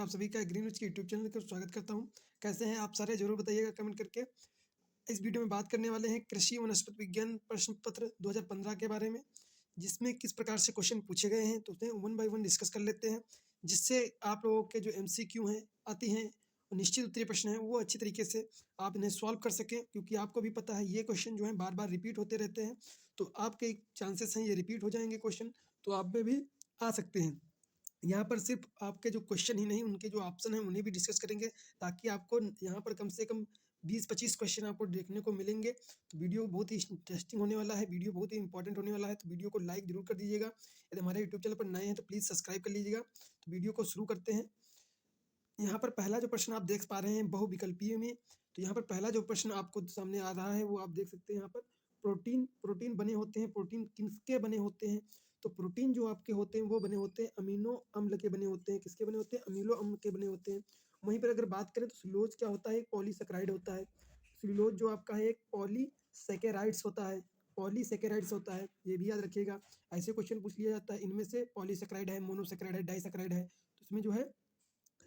आप सभी का ग्रीन न्यूज़ के यूट्यूब चैनल पर स्वागत करता हूं। कैसे हैं आप सारे, ज़रूर बताइएगा कमेंट करके। इस वीडियो में बात करने वाले हैं कृषि वनस्पति विज्ञान प्रश्न पत्र 2015 के बारे में, जिसमें किस प्रकार से क्वेश्चन पूछे गए हैं, तो उन्हें वन बाय वन डिस्कस कर लेते हैं, जिससे आप लोगों के जो MCQ हैं आती हैं और निश्चित उत्तरीय प्रश्न हैं, वो अच्छी तरीके से आप इन्हें सॉल्व कर सकें। क्योंकि आपको भी पता है ये क्वेश्चन जो है बार बार रिपीट होते रहते हैं, तो आपके चांसेस हैं ये रिपीट हो जाएंगे क्वेश्चन, तो आप में भी आ सकते हैं। यहाँ पर सिर्फ आपके जो क्वेश्चन ही नहीं, उनके जो ऑप्शन हैं उन्हें भी डिस्कस करेंगे, ताकि आपको यहाँ पर कम से कम 20-25 क्वेश्चन आपको देखने को मिलेंगे। तो वीडियो बहुत ही इंटरेस्टिंग होने वाला है, वीडियो बहुत ही इंपॉर्टेंट होने वाला है, तो वीडियो को लाइक जरूर कर दीजिएगा। यदि हमारे यूट्यूब चैनल पर नए हैं तो प्लीज़ सब्सक्राइब कर लीजिएगा। तो वीडियो को शुरू करते हैं। यहाँ पर पहला जो प्रश्न आप देख पा रहे हैं बहुविकल्पीय में, तो यहाँ पर पहला जो प्रश्न आपको सामने आ रहा है वो आप देख सकते हैं। यहाँ पर प्रोटीन प्रोटीन बने होते हैं, प्रोटीन किसके बने होते हैं? तो प्रोटीन जो आपके होते हैं वो बने होते हैं अमीनो अम्ल के बने होते हैं। किसके बने होते हैं? अमीनो अम्ल के बने होते हैं। वहीं पर अगर बात करें तो सेलुलोज क्या होता है? एक पॉलीसेकेराइड होता है। सेलुलोज जो आपका है एक पॉलीसेकेराइड्स होता है, पॉलीसेकेराइड्स होता है, ये भी याद रखिएगा। ऐसे क्वेश्चन पूछ लिया जाता है, इनमें से पॉलीसेकेराइड है, मोनोसेकेराइड है, डाइसेकेराइड है। तो इसमें जो है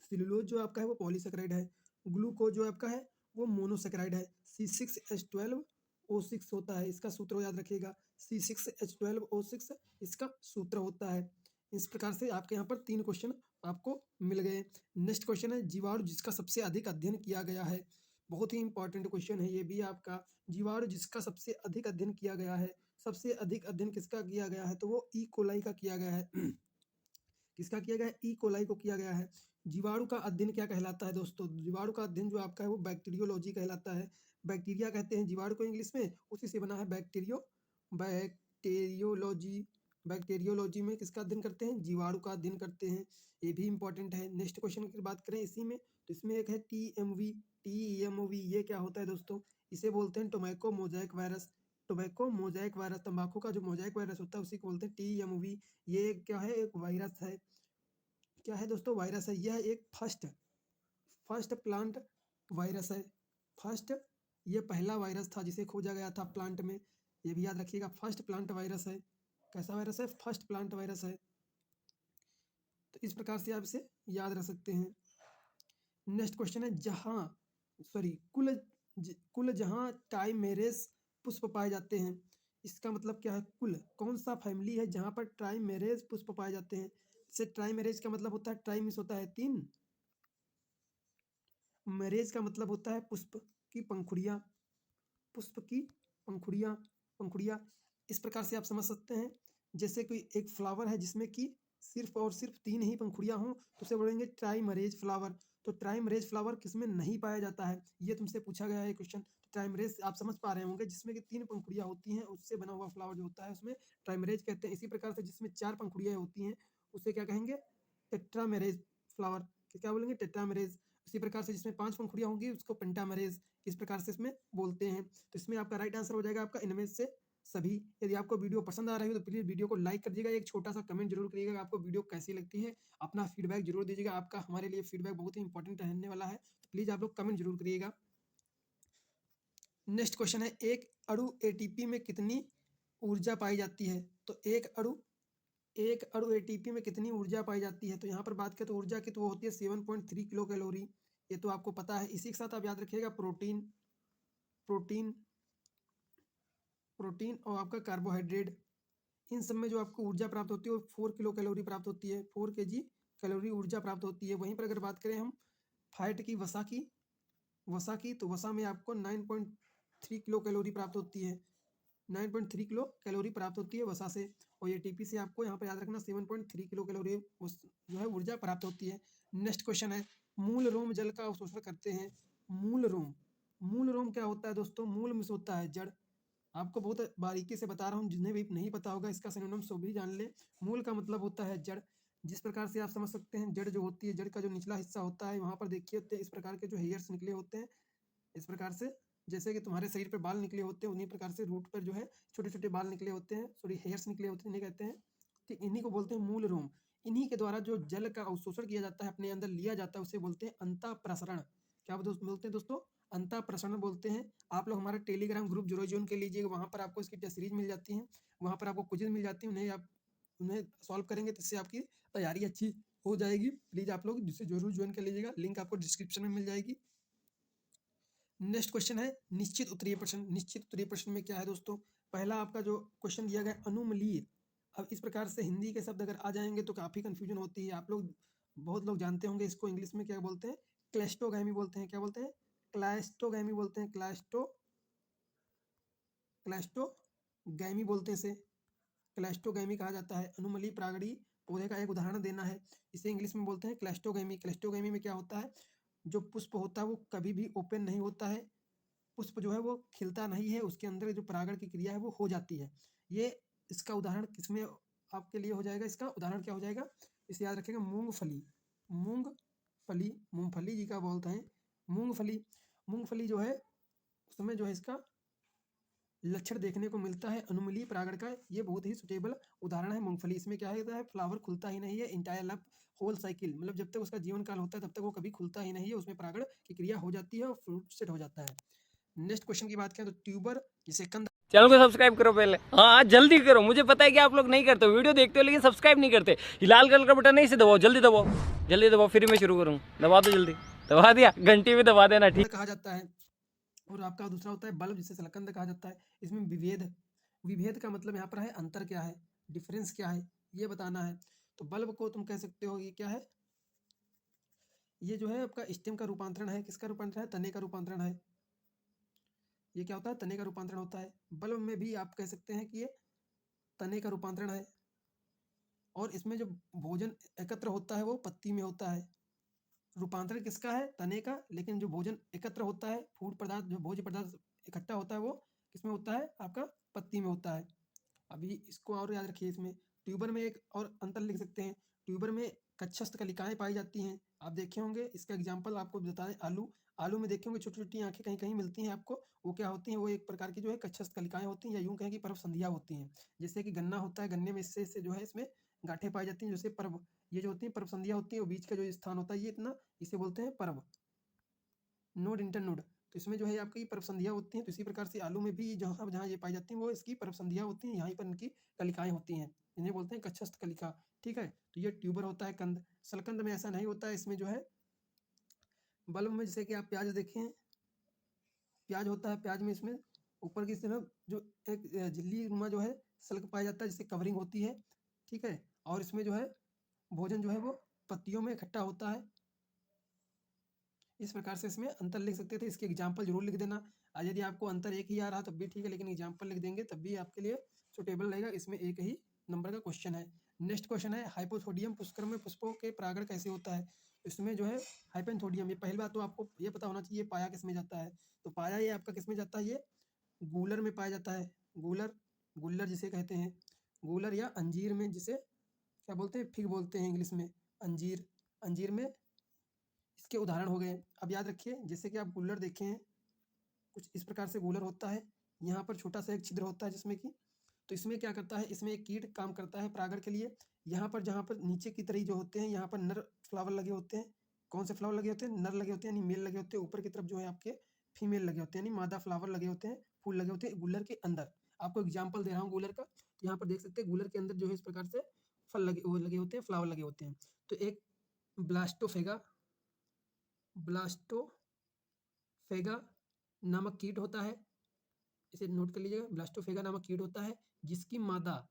सेलुलोज जो आपका है वो पॉलीसेकेराइड है, ग्लूकोज जो आपका है वो मोनोसेकेराइड है। C6H12O6 होता है, इसका सूत्र याद रखिएगा। C6H12O6 इसका सूत्र होता है। इस प्रकार से आपके यहाँ पर 3 क्वेश्चन आपको मिल गए। नेक्स्ट क्वेश्चन है जीवाणु जिसका सबसे अधिक अध्ययन किया गया है। बहुत ही इंपॉर्टेंट क्वेश्चन है ये भी आपका। जीवाणु जिसका सबसे अधिक अध्ययन किया गया है, सबसे अधिक अध्ययन किसका किया गया है? तो वो ई कोलाई का किया गया है। किसका किया गया है? ई कोलाई को किया गया है। जीवाणु का अध्ययन क्या कहलाता है दोस्तों? जीवाणु का अध्ययन जो आपका है वो बैक्टीरियोलॉजी कहलाता है। बैक्टीरिया कहते हैं जीवाणु को इंग्लिश में, उसी से बना है बैक्टीरियोलॉजी। बैक्टीरियोलॉजी में किसका अध्ययन करते हैं? जीवाणु का अध्ययन करते हैं। ये भी इंपॉर्टेंट है। नेक्स्ट क्वेश्चन की बात करें इसी में, तो इसमें एक है TMV। ये क्या होता है दोस्तों? इसे बोलते हैं tobacco Mosaic virus. Tobacco Mosaic virus, तंबाकू का जो मोजाइक वायरस होता है उसी को बोलते हैं TMV। ये क्या है? एक वायरस है। क्या है दोस्तों? वायरस है। यह एक फर्स्ट प्लांट वायरस है। फर्स्ट, ये पहला वायरस था जिसे खोजा गया था प्लांट में। ये भी याद रखिएगा, फर्स्ट प्लांट वायरस है। कैसा वायरस है? फर्स्ट प्लांट वायरस है। तो इस प्रकार से आप इसे याद रख सकते हैं। नेक्स्ट क्वेश्चन है कुल जहाँ ट्राइमेरेस पुष्प पाए जाते हैं, इसका मतलब क्या है? कुल कौन सा फैमिली है जहाँ पर ट्राइमेरेस पुष्प पाए जाते हैं? जैसे ट्राइमेरेज का मतलब होता है, ट्राई मीन्स होता है 3, मैरेज का मतलब होता है पुष्प की पंखुड़ियाँ, पुष्प की पंखुड़ियाँ, पंखुड़ियाँ। इस प्रकार से आप समझ सकते हैं। जैसे कोई एक फ्लावर है जिसमें कि सिर्फ और सिर्फ 3 ही पंखुड़ियाँ हों, तो उसे बोलेंगे ट्राइमरेज फ्लावर। तो ट्राइमरेज फ्लावर किसमें नहीं पाया जाता है? ये तुमसे पूछा गया है क्वेश्चन। ट्राइमरेज आप समझ पा रहे होंगे, जिसमें कि 3 पंखुड़ियाँ होती हैं, उससे बना हुआ फ्लावर जो होता है उसमें ट्राइमरेज कहते हैं। इसी प्रकार से जिसमें 4 पंखुड़ियाँ होती हैं उसे क्या कहेंगे? टेट्रामेरेज फ्लावर। क्या बोलेंगे? टेट्रामेरेज। इसी प्रकार से जिसमें 5 पंखुड़ियाँ होंगी उसको पेंटामेरेज, इस प्रकार से इसमें बोलते हैं। तो इसमें आपका राइट आंसर हो जाएगा आपका इनमें से सभी। यदि आपको वीडियो पसंद आ रही हो तो प्लीज़ वीडियो को लाइक कर दीजिएगा, एक छोटा सा कमेंट जरूर करिएगा आपको वीडियो कैसी लगती है। अपना फीडबैक जरूर दीजिएगा, आपका हमारे लिए फीडबैक बहुत ही इंपॉर्टेंट रहने वाला है, तो प्लीज़ आप लोग कमेंट जरूर करिएगा। नेक्स्ट क्वेश्चन है एक अणु ATP में कितनी ऊर्जा पाई जाती है? तो एक अणु ATP में कितनी ऊर्जा पाई जाती है? तो यहाँ पर बात करें तो ऊर्जा की, तो वो होती है 7.3 किलो कैलोरी। ये तो आपको पता है। इसी के साथ आप याद रखिएगा प्रोटीन प्रोटीन प्रोटीन और आपका कार्बोहाइड्रेट, इन सब में जो आपको ऊर्जा प्राप्त होती है वो 4 किलो कैलोरी प्राप्त होती है। 4 kg कैलोरी ऊर्जा प्राप्त होती है। वहीं पर अगर बात करें हम फैट की, वसा की, तो वसा में आपको 9.3 किलो कैलोरी प्राप्त होती है। 9.3 किलो कैलोरी प्राप्त होती है वसा से। और ये टीपी से आपको यहाँ पर याद रखना 7.3 किलो कैलोरी जो है ऊर्जा प्राप्त होती है। नेक्स्ट क्वेश्चन है मूल रोम जल का अवशोषण करते हैं। मूल रोम क्या होता है दोस्तों? मूल में होता है जड़। आपको बहुत बारीकी से बता रहा हूँ, जिन्हें भी नहीं पता होगा इसका सिनोनिम सो भी जान ले। मूल का मतलब होता है जड़। जिस प्रकार से आप समझ सकते हैं, जड़ जो होती है, जड़ का जो निचला हिस्सा होता है वहाँ पर देखिए होते हैं इस प्रकार के जो हेयर्स निकले होते हैं। इस प्रकार से जैसे कि तुम्हारे शरीर पर बाल निकले होते हैं, उन्हीं प्रकार से रूट पर जो है छोटे छोटे बाल निकले होते हैं, सॉरी हेयर्स निकले होते हैं, इन्हें कहते हैं। तो इन्हीं को बोलते हैं मूल रोम। इन्हीं के द्वारा जो जल का अवशोषण किया जाता है, अपने अंदर लिया जाता है, उसे बोलते हैं अंतः प्रसरण। क्या बोलते हैं दोस्तों? अंतः प्रसरण बोलते हैं। आप लोग हमारा टेलीग्राम ग्रुप जरूर ज्वाइन कर लीजिएगा, वहाँ पर आपको इसकी टेस्ट सीरीज मिल जाती हैं, वहाँ पर आपको क्विज़ मिल जाती है, उन्हें सॉल्व करेंगे तो इससे आपकी तैयारी अच्छी हो जाएगी। प्लीज़ आप लोग जिसे ज़रूर ज्वाइन कर लीजिएगा, लिंक आपको डिस्क्रिप्शन में मिल जाएगी। नेक्स्ट क्वेश्चन है निश्चित उत्तरीय प्रश्न। निश्चित उत्तरीय प्रश्न में क्या है दोस्तों, पहला आपका जो क्वेश्चन दिया गया अनुमलीय। अब इस प्रकार से हिंदी के शब्द अगर आ जाएंगे तो काफ़ी कंफ्यूजन होती है। आप लोग बहुत लोग जानते होंगे इसको इंग्लिश में क्या बोलते हैं, क्लेस्टोगैमी बोलते हैं। क्या बोलते हैं, क्लास्टोगैमी बोलते हैं। क्लास्टोगैमी बोलते हैं इसे, क्लेस्टोगैमी कहा जाता है। अनुमली प्रागड़ी पौधे का एक उदाहरण देना है, इसे इंग्लिश में बोलते हैं क्लेस्टोगैमी। क्लेस्टोगैमी में क्या होता है, जो पुष्प होता है वो कभी भी ओपन नहीं होता है, पुष्प जो है वो खिलता नहीं है, उसके अंदर जो परागण की क्रिया है वो हो जाती है। ये इसका उदाहरण किसमें आपके लिए हो जाएगा, इसका उदाहरण क्या हो जाएगा, इसे याद रखिएगा, मूंगफली। मूंगफली, मूंगफली जी का बोलते हैं मूंगफली। मूंगफली जो है उसमें जो है इसका लक्षण देखने को मिलता है अनुमली परागण का। ये बहुत ही सुटेबल उदाहरण है मूंगफली। इसमें क्या होता है, फ्लावर खुलता ही नहीं है इंटायर लव होल साइकिल, मतलब जब तक उसका जीवन काल होता है तब तक वो कभी खुलता ही नहीं है, उसमें परागण की क्रिया हो जाती है और फ्रूट सेट हो जाता है। नेक्स्ट क्वेश्चन की बात करें तो ट्यूबर जिसे कंद, चैनल को सब्सक्राइब करो पहले, हाँ जल्दी करो, मुझे पता है कि आप लोग नहीं करते हो, वीडियो देखते हो लेकिन सब्सक्राइब नहीं करते। ये लाल कलर का बटन नहीं से दबाओ, जल्दी दबाओ, जल्दी दबाओ, फिर मैं शुरू करूँ, दबा दो जल्दी, दबा दिया, घंटी भी दबा देना, ठीक। कहा जाता है। और आपका दूसरा होता है बल्ब जिसे सलकंद कहा जाता है। इसमें विभेद, विभेद का मतलब यहाँ पर है अंतर क्या है, डिफरेंस क्या है, ये बताना है। तो बल्ब को तुम कह सकते हो ये क्या है, ये जो है आपका स्टेम का रूपांतरण है। किसका रूपांतरण है, तने का रूपांतरण है। ये क्या होता है, तने का रूपांतरण होता है। बल्ब में भी आप कह सकते हैं कि ये तने का रूपांतरण है। और इसमें जो भोजन एकत्र होता है वो पत्ती में होता है। रूपांतरण किसका है, तने का, लेकिन जो भोजन एकत्र होता है, फूड पदार्थ जो भोज्य पदार्थ इकट्ठा होता है वो किसमें होता है, आपका पत्ती में होता है। अभी इसको और याद रखिए, इसमें ट्यूबर में एक और अंतर लिख सकते हैं। ट्यूबर में कक्षस्थ कलिकाएं पाई जाती हैं। आप देखे होंगे, इसका एग्जाम्पल आपको बताएं, आलू। आलू में देखे होंगे छोटी छोटी आंखें कहीं कहीं मिलती हैं आपको, वो क्या होती हैं, वो एक प्रकार की जो है कक्षस्थ कलिकाएं होती हैं, या यूं कहें कि पर्व संधियां होती हैं। जैसे कि गन्ना होता है, गन्ने में इससे जो है इसमें गांठें पाई जाती हैं, जैसे पर्व, ये जो होती हैं पर्व संधियां होती हैं, वो बीच का जो स्थान होता है ये इतना, इसे बोलते हैं पर्व, नोड इंटर नोड। तो इसमें जो है आपकी पर्व संधियां होती हैं। तो इसी प्रकार से आलू में भी जहाँ जहाँ ये पाई जाती हैं वो इसकी पर्व संधियां होती हैं, यहाँ पर इनकी कलिकाएं होती हैं, इन्हें बोलते हैं कक्षस्थ कलिका। ठीक है, तो ये ट्यूबर होता है कंद। सलकंद में ऐसा नहीं होता है, इसमें जो है बल्ब में जैसे कि आप प्याज देखें, प्याज होता है, प्याज में इसमें ऊपर की तरफ जो एक झिल्ली नुमा जो है सल्क पाया जाता है जिससे कवरिंग होती है। ठीक है, और इसमें जो है भोजन जो है वो पत्तियों में इकट्ठा होता है। इस प्रकार से इसमें अंतर लिख सकते थे, इसके एग्जाम्पल जरूर लिख देना। आज यदि आपको अंतर एक ही आ रहा तब भी ठीक है, लेकिन एग्जाम्पल लिख देंगे तब भी आपके लिए सुटेबल रहेगा। इसमें एक ही नंबर का क्वेश्चन है। नेक्स्ट क्वेश्चन है हाइपोथोडियम पुष्कर में पुष्पों के परागण कैसे होता है। इसमें जो है हाइपेंथोडियम, ये पहली बात तो आपको ये पता होना चाहिए पाया किस में जाता है। तो पाया ये आपका किस में जाता है, ये गूलर में पाया जाता है। गूलर, गुल्लर जिसे कहते हैं, गूलर या अंजीर में, जिसे क्या बोलते हैं, फिग बोलते हैं इंग्लिश में, अंजीर। अंजीर में इसके उदाहरण हो गए। अब याद रखिए, जैसे कि आप गूलर देखे हैं, कुछ इस प्रकार से गूलर होता है, यहाँ पर छोटा सा एक छिद्र होता है जिसमें कि, तो इसमें क्या करता है, इसमें एक कीट काम करता है परागण के लिए। यहाँ पर जहाँ पर नीचे की तरह जो होते हैं, यहाँ पर नर फ्लावर लगे होते हैं। कौन से फ्लावर लगे होते हैं, नर लगे होते हैं, यानी मेल लगे होते हैं। ऊपर की तरफ जो है आपके फीमेल लगे होते हैं, यानी मादा फ्लावर लगे होते हैं, फूल लगे होते हैं गूलर के अंदर। आपको एग्जाम्पल दे रहा हूँ गूलर का, तो यहाँ पर देख सकते हैं गूलर के अंदर जो है इस प्रकार से फल लगे, वो लगे होते हैं, फ्लावर लगे होते हैं। तो एक ब्लास्टोफेगा, ब्लास्टोफेगा नामक कीट होता है, इसे नोट कर लीजिएगा। ब्लास्टोफेगा नामक कीट होता है जिसकी मादा,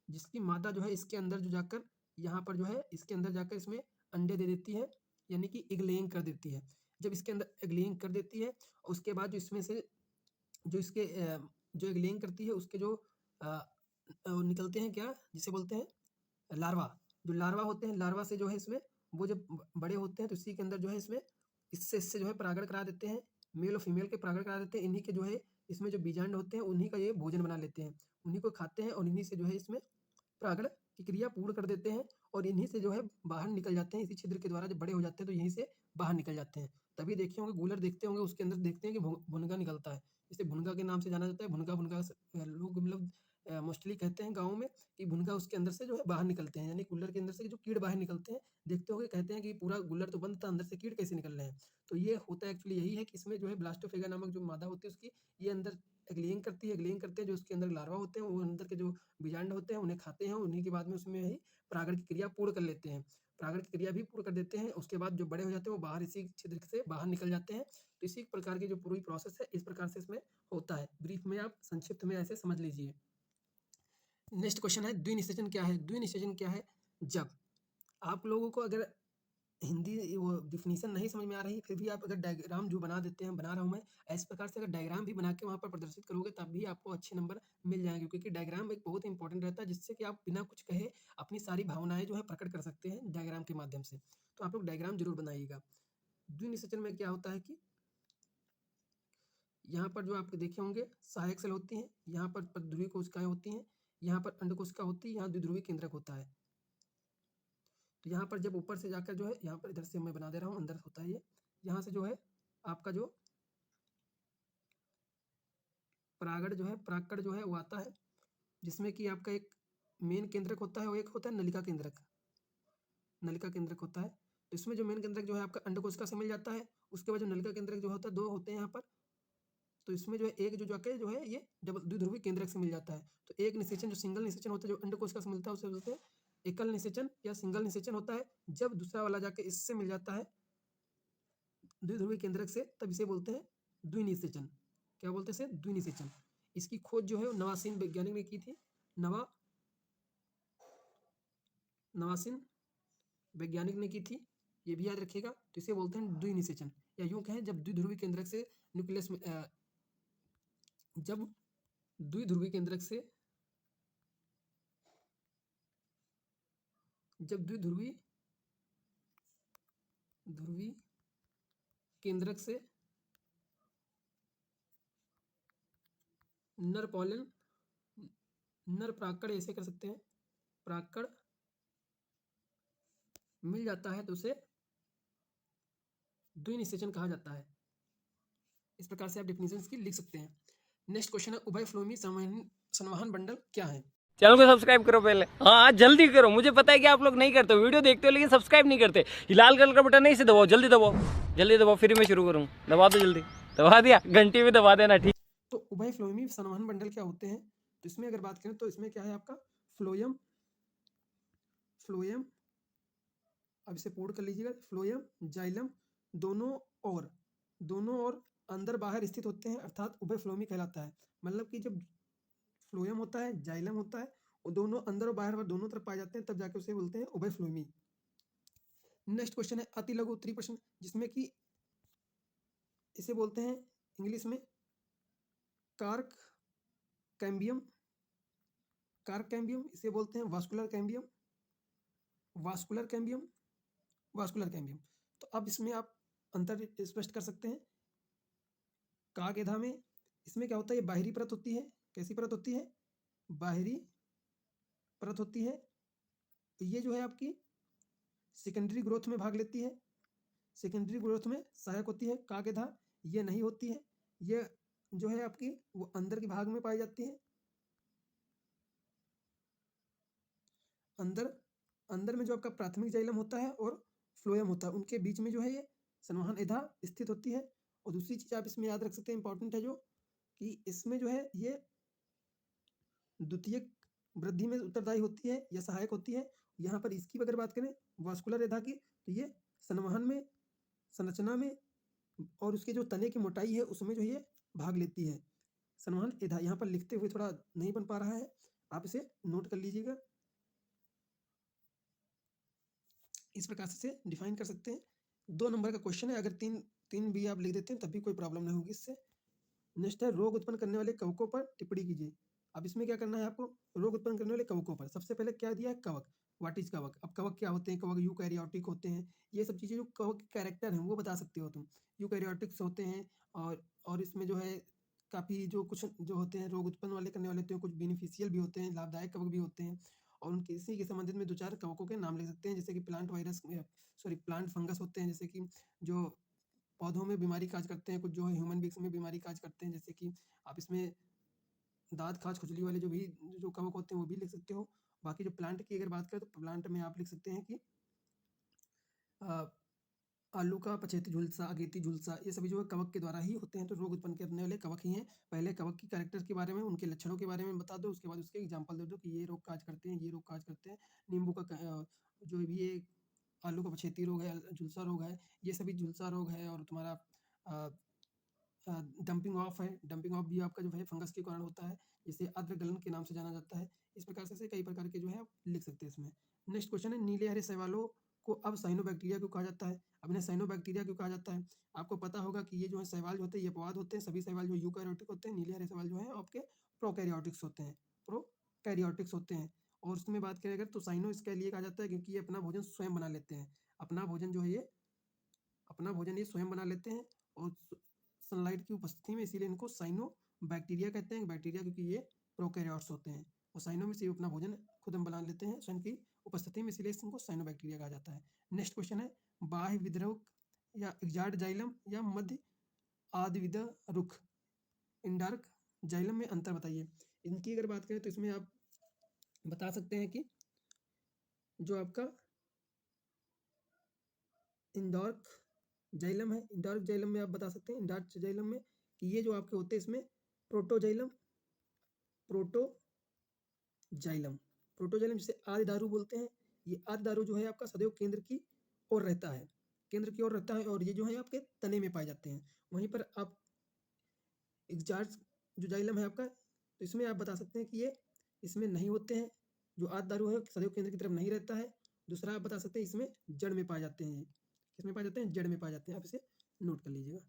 जिसकी मादा जो है इसके अंदर जो जाकर, यहाँ पर जो है इसके अंदर जाकर इसमें अंडे दे देती है, यानी कि एग लेइंग कर देती है। जब इसके अंदर एग लेइंग कर देती है, उसके बाद जो इसमें से जो इसके जो एग लेइंग करती है उसके जो निकलते हैं क्या, जिसे बोलते हैं लार्वा। जो लार्वा होते हैं, लार्वा से जो है इसमें वो जब बड़े होते हैं तो इसी के अंदर जो है इसमें इससे जो है परागण करा देते हैं, मेल और फीमेल के परागण करा देते हैं। इन्हीं के जो है इसमें जो बीजांड होते हैं उन्हीं का ये भोजन बना लेते हैं, उन्हीं को खाते हैं और इन्हीं से जो है इसमें परागण की क्रिया पूर्ण कर देते हैं और इन्हीं से जो है बाहर निकल जाते हैं। इसी छिद्र के द्वारा जब बड़े हो जाते हैं तो यहीं से बाहर निकल जाते हैं। तभी देखे होंगे गूलर देखते होंगे, उसके अंदर देखते हैं कि भुनगा निकलता है, इसे भुनगा के नाम से जाना जाता है। भुनगा भुनगा लोग मतलब मोस्टली कहते हैं गाँव में कि भुनगा उसके अंदर से जो है बाहर निकलते हैं, यानी गुल्लर के अंदर से जो कीड़ बाहर निकलते हैं। देखते होंगे कहते हैं कि पूरा गुल्लर तो बंद था, अंदर से कीड़ कैसे निकल रहे हैं। तो ये होता है एक्चुअली यही है कि इसमें जो है ब्लास्टोफेगा नामक जो मादा होती है उसकी ये अंदर ग्लेइंग करती है, ग्लेइंग करते हैं जो उसके अंदर लार्वा होते हैं वो अंदर के जो बीजांड होते हैं उन्हें खाते हैं, उन्हीं के बाद में उसमें ही परागण की क्रिया पूर्ण कर लेते हैं। परागण की क्रिया भी पूर्ण कर देते हैं, उसके बाद जो बड़े हो जाते हैं वो बाहर इसी छिद्र से बाहर निकल जाते हैं। तो इसी प्रकार की जो पूरी प्रोसेस है इस प्रकार से इसमें होता है। ब्रीफ में आप संक्षिप्त में ऐसे समझ लीजिए। नेक्स्ट क्वेश्चन है द्विनिषेचन क्या है? द्विनिषेचन क्या है? जब आप लोगों को अगर हिंदी वो डिफिनीशन नहीं समझ में आ रही फिर भी आप अगर डायग्राम जो बना देते हैं, बना रहा हूँ मैं इस प्रकार से अगर डायग्राम भी बना के वहाँ पर प्रदर्शित करोगे तब भी आपको अच्छे नंबर मिल जाएंगे, क्योंकि डायग्राम एक बहुत इंपॉर्टेंट रहता है जिससे कि आप बिना कुछ कहे अपनी सारी भावनाएं जो है प्रकट कर सकते हैं डायग्राम के माध्यम से। तो आप लोग डायग्राम जरूर बनाइएगा। द्विनिषेचन में क्या होता है कि यहाँ पर जो आप देखे होंगे सहायक सेल होती हैं, यहाँ पर ध्रुवीय कोशिकाएं होती हैं, यहाँ पर अंड कोशिका होती है, यहाँ द्विध्रुवी केंद्रक होता है। तो यहाँ पर जब ऊपर से जाकर जो है यहाँ पर इधर से मैं बना दे रहा हूँ अंदर होता है ये, यहाँ से जो है आपका जो परागण जो है परागकण जो है वो आता है, जिसमें कि आपका एक मेन केंद्रक होता है और एक होता है नलिका केंद्रक। नलिका केंद्रक होता है तो इसमें जो मेन केंद्रक जो है आपका अंड कोशिका से मिल जाता है, उसके बाद जो नलिका केंद्रक जो होता है दो होते हैं यहाँ पर। तो इसमें जो है एक जो जाके जो है ये डबल द्विध्रुवी केंद्रक से मिल जाता है। तो एक निषेचन जो सिंगल निषेचन होता है जो अंड कोशिका से मिलता है उसे बोलते हैं एकल निषेचन या सिंगल निषेचन होता है। जब दूसरा वाला जाके इससे मिल जाता है द्विध्रुवीय केंद्रक से तब इसे बोलते हैं द्विनिषेचन। क्या बोलते हैं इसे? द्विनिषेचन। इसकी खोज जो है नवासीन वैज्ञानिक ने की थी। नवासीन वैज्ञानिक ने की थी, ये भी याद रखिएगा। तो इसे बोलते हैं द्विनिषेचन, या यूं कहें जब द्विध्रुवीय केंद्रक से न्यूक्लियस में जब द्विध्रुवीय केंद्रक से जब द्विध्रुवीय केंद्रक से नर पॉलन नर परागकण ऐसे कर सकते हैं परागकण मिल जाता है तो उसे द्विनिषेचन कहा जाता है। इस प्रकार से आप डेफिनेशन की लिख सकते हैं। नेक्स्ट क्वेश्चन है उभयफ्लोमी संवहन बंडल क्या है? चैनल को सब्सक्राइब करो पहले, हाँ जल्दी करो, मुझे पता है कि आप लोग नहीं करते हो, वीडियो देखते हो लेकिन सब्सक्राइब नहीं करते। ये लाल कलर का बटन नहीं से दबाओ, जल्दी दबाओ, जल्दी दबाओ, फिर मैं शुरू करूँ। दबा दो जल्दी, दबा दिया, घंटी भी दबा देना, ठीक। तो उभयफ्लोमी संवहन बंडल क्या होते हैं? तो इसमें अगर बात करें तो इसमें क्या है आपका फ्लोएम अब इसे पूर्ण कर लीजिएगा। फ्लोएम जाइलम दोनों और अंदर बाहर स्थित होते हैं अर्थात उभयफ्लोमी कहलाता है। मतलब कि जब फ्लोएम होता है जाइलम होता है और दोनों अंदर और बाहर दोनों तरफ पाए जाते हैं तब जाके उसे बोलते हैं उभयफ्लोमी। नेक्स्ट क्वेश्चन है अति लघु उत्तरी प्रश्न, जिसमें कि इसे बोलते हैं इंग्लिश में कार्क कैम्बियम इसे बोलते हैं वास्कुलर कैम्बियम। तो अब इसमें आप अंतर स्पष्ट कर सकते हैं। कागेधा में इसमें क्या होता है, ये बाहरी परत होती है। कैसी परत होती है? बाहरी परत होती है। तो ये जो है आपकी सेकेंडरी ग्रोथ में भाग लेती है, सेकेंडरी ग्रोथ में सहायक होती है। कागेधा ये नहीं होती है, ये जो है आपकी वो अंदर के भाग में पाई जाती है। अंदर में जो आपका प्राथमिक जाइलम होता है और फ्लोएम होता है उनके बीच में जो है ये संवहन एधा स्थित होती है। और दूसरी चीज आप इसमें याद रख सकते हैं इंपॉर्टेंट है जो कि इसमें जो है ये द्वितीयक वृद्धि में उत्तरदायी होती है या सहायक होती है। यहाँ पर इसकी अगर बात करें वास्कुलर एधा की तो ये संवहन में संरचना में और उसके जो तने की मोटाई है उसमें जो ये भाग लेती है। संवहन एधा यहाँ पर लिखते हुए थोड़ा नहीं बन पा रहा है, आप इसे नोट कर लीजिएगा। इस प्रकार से डिफाइन कर सकते हैं। 2 नंबर का क्वेश्चन है, अगर तीन भी आप लिख देते हैं तब भी कोई प्रॉब्लम नहीं होगी इससे। नेक्स्ट है रोग उत्पन्न करने वाले कवकों पर टिप्पणी कीजिए। अब इसमें क्या करना है आपको, रोग उत्पन्न करने वाले कवकों पर सबसे पहले क्या दिया है, कवक। व्हाट इज कवक? अब कवक क्या होते हैं? कवक यूकैरियोटिक होते हैं। ये सब चीजें जो कवक के कैरेक्टर हैं वो बता सकते हो तुम। यूकैरियोटिक्स होते हैं और इसमें जो है काफी जो कुछ जो होते हैं रोग उत्पन्न वाले करने वाले होते हैं, कुछ बेनिफिशियल भी होते हैं, लाभदायक कवक भी होते हैं। और उनके इसी के संबंधित में 2-4 कवकों के नाम ले सकते हैं, जैसे कि प्लांट फंगस होते हैं, जैसे कि जो पौधों में बीमारी काज करते हैं, कुछ जो है ह्यूमन बींग्स में बीमारी काज करते हैं। जैसे कि आप इसमें दाद खाज खुजली वाले जो कवक होते हैं वो भी लिख सकते हो। बाकी जो प्लांट की अगर बात करें तो प्लांट में आप लिख सकते हैं कि आलू का पछेती झुलसा, अगेती झुलसा, ये सभी जो है कवक के द्वारा ही होते हैं, तो रोग उत्पन्न करने वाले कवक ही हैं। पहले कवक की कैरेक्टर के बारे में, उनके लक्षणों के बारे में बता दो, उसके बाद उसके एग्जाम्पल दे दो कि ये रोग काज करते हैं, ये रोग काज करते हैं। नींबू का जो भी ये आलू का पछेती रोग है, झुलसा रोग है, ये सभी झुलसा रोग है। और तुम्हारा डंपिंग ऑफ है, डंपिंग ऑफ भी आपका जो है फंगस के कारण होता है, जिसे आर्द्र गलन के नाम से जाना जाता है। इस प्रकार से कई प्रकार के जो है आप लिख सकते हैं इसमें। नेक्स्ट क्वेश्चन है, नीले हरे शैवालों को अब साइनोबैक्टीरिया क्यों कहा जाता है? अब इन्हें साइनोबैक्टीरिया क्यों कहा जाता है? आपको पता होगा कि ये जो है शैवाल जो होते हैं ये अपवाद होते हैं, सभी शैवाल जो यूकैरियोटिक होते हैं, नीले हरे शैवाल जो है आपके प्रोकैरियोटिक्स होते हैं, प्रोकैरियोटिक्स होते हैं। और उसमें बात करें अगर तो साइनो इसके लिए कहा जाता है क्योंकि ये अपना भोजन स्वयं बना लेते हैं। अपना भोजन जो है ये अपना भोजन ये स्वयं बना लेते हैं और सनलाइट की उपस्थिति में, इसीलिए इनको साइनो बैक्टीरिया कहते हैं। बैक्टीरिया क्योंकि ये प्रोकैरियोट्स होते हैं और साइनो में से अपना भोजन खुद हम बना लेते हैं स्वयं की उपस्थिति में, इसीलिए इनको साइनो बैक्टीरिया कहा जाता है। नेक्स्ट क्वेश्चन है, बाह्य विद्रुक या एग्जार्ड जाइलम या मध्य आद्विद रुख, इंडार्क जाइलम में अंतर बताइए। इनकी अगर बात करें तो इसमें आप बता सकते हैं कि जो आपका इंडोर्क जाइलम है, इंडोर्क जाइलम में आप बता सकते हैं, इंडोर्क जाइलम में कि ये जो आपके होते हैं इसमें प्रोटोजाइलम, प्रोटोजाइलम, प्रोटोजाइलम जिसे आदि दारू बोलते हैं। ये आदि दारू जो है आपका सदैव केंद्र की ओर रहता है, केंद्र की ओर रहता है और ये जो है आपके तने में पाए जाते हैं। वहीं पर आप एग्जार्ड जो जाइलम है आपका, तो इसमें आप बता सकते हैं कि ये इसमें नहीं होते हैं, जो आदि दारू है सदैव केंद्र की तरफ नहीं रहता है। दूसरा आप बता सकते हैं इसमें जड़ में पाए जाते हैं, किसमें पाए जाते हैं? जड़ में पाए जाते हैं। आप इसे नोट कर लीजिएगा।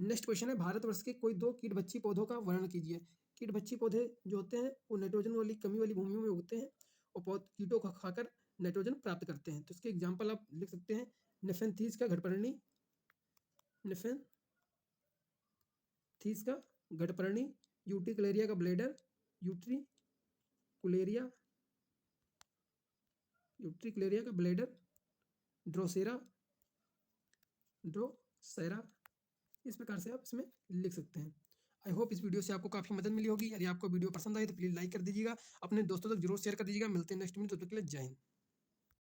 नेक्स्ट क्वेश्चन है, भारतवर्ष के कोई 2 कीटभक्षी पौधों का वर्णन कीजिए। कीटभक्षी पौधे जो होते हैं वो नाइट्रोजन वाली कमी वाली भूमियों में उगते हैं और कीटों को खाकर नाइट्रोजन प्राप्त करते हैं। तो इसके एग्जाम्पल आप लिख सकते हैं, नेफेंथीज का घटपर्णी, नेफेंथीज का घटपर्णी, यूट्रिकुलेरिया का ब्लेडर, यूट्रिकुलेरिया यूट्रिकुलेरिया का ब्लेडर, ड्रोसेरा, इस प्रकार से आप इसमें लिख सकते हैं। आई होप इस वीडियो से आपको काफ़ी मदद मिली होगी। यदि आपको वीडियो पसंद आई तो प्लीज़ लाइक कर दीजिएगा, अपने दोस्तों तक जरूर शेयर कर दीजिएगा। मिलते हैं नेक्स्ट वीडियो, तब तक के लिए जय हिंद।